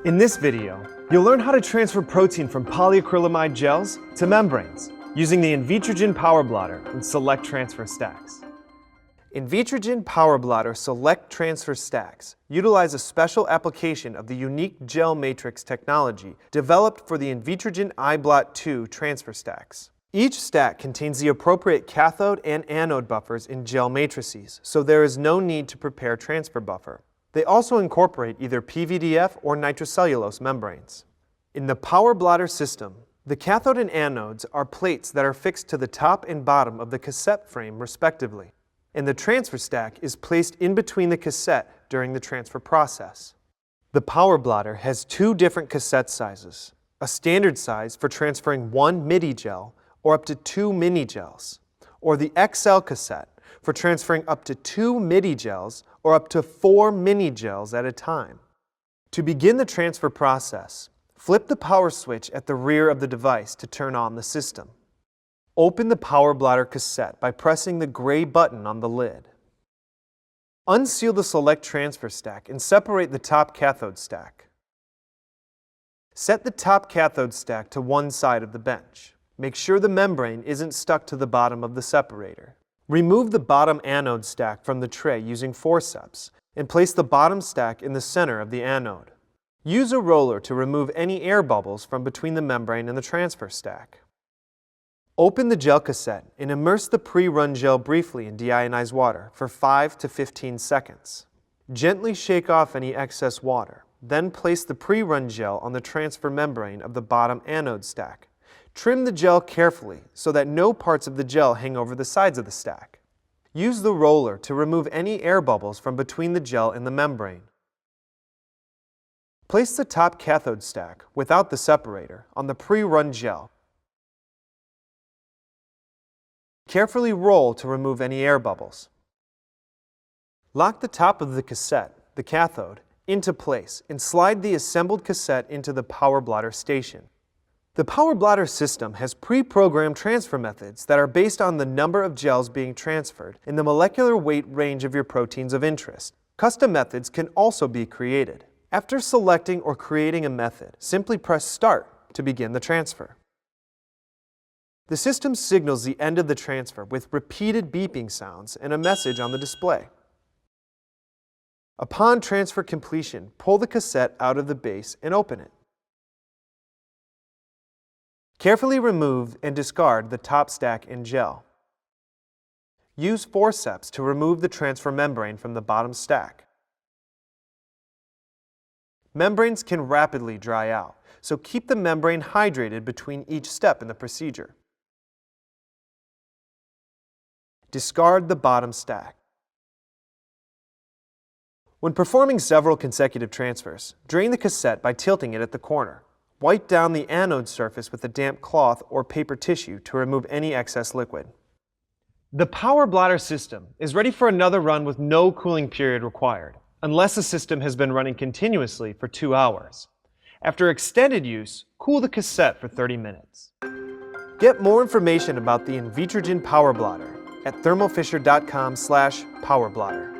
In this video, you'll learn how to transfer protein from polyacrylamide gels to membranes using the Invitrogen Power Blotter and Select Transfer Stacks. Invitrogen Power Blotter Select Transfer Stacks utilize a special application of the unique gel matrix technology developed for the Invitrogen iBlot 2 transfer stacks. Each stack contains the appropriate cathode and anode buffers in gel matrices, so there is no need to prepare transfer buffer. They also incorporate either PVDF or nitrocellulose membranes. In the Power Blotter system, the cathode and anodes are plates that are fixed to the top and bottom of the cassette frame respectively, and the transfer stack is placed in between the cassette during the transfer process. The Power Blotter has two different cassette sizes, a standard size for transferring one midi gel or up to 2 mini gels, or the XL cassette for transferring up to 2 midi gels or up to 4 mini gels at a time. To begin the transfer process, flip the power switch at the rear of the device to turn on the system. Open the Power Blotter cassette by pressing the gray button on the lid. Unseal the Select Transfer Stack and separate the top cathode stack. Set the top cathode stack to one side of the bench. Make sure the membrane isn't stuck to the bottom of the separator. Remove the bottom anode stack from the tray using Forceps and place the bottom stack in the center of the anode. Use a roller to remove any air bubbles from between the membrane and the transfer stack. Open the gel cassette and immerse the pre-run gel briefly in deionized water for 5 to 15 seconds. Gently shake off any excess water, then place the pre-run gel on the transfer membrane of the bottom anode stack. Trim the gel carefully so that no parts of the gel hang over the sides of the stack. Use the roller to remove any air bubbles from between the gel and the membrane. Place the top cathode stack, without the separator, on the pre-run gel. Carefully roll to remove any air bubbles. Lock the top of the cassette, the cathode, into place and slide the assembled cassette into the Power Blotter station. The Power Blotter system has pre-programmed transfer methods that are based on the number of gels being transferred and the molecular weight range of your proteins of interest. Custom methods can also be created. After selecting or creating a method, simply press Start to begin the transfer. The system signals the end of the transfer with repeated beeping sounds and a message on the display. Upon transfer completion, pull the cassette out of the base and open it. Carefully remove and discard the top stack and gel. Use Forceps to remove the transfer membrane from the bottom stack. Membranes can rapidly dry out, so keep the membrane hydrated between each step in the procedure. Discard the bottom stack. When performing several consecutive transfers, drain the cassette by tilting it at the corner. Wipe down the anode surface with a damp cloth or paper tissue to remove any excess liquid. The Power Blotter system is ready for another run with no cooling period required, unless the system has been running continuously for 2 hours. After extended use, cool the cassette for 30 minutes. Get more information about the Invitrogen Power Blotter at thermofisher.com/powerblotter.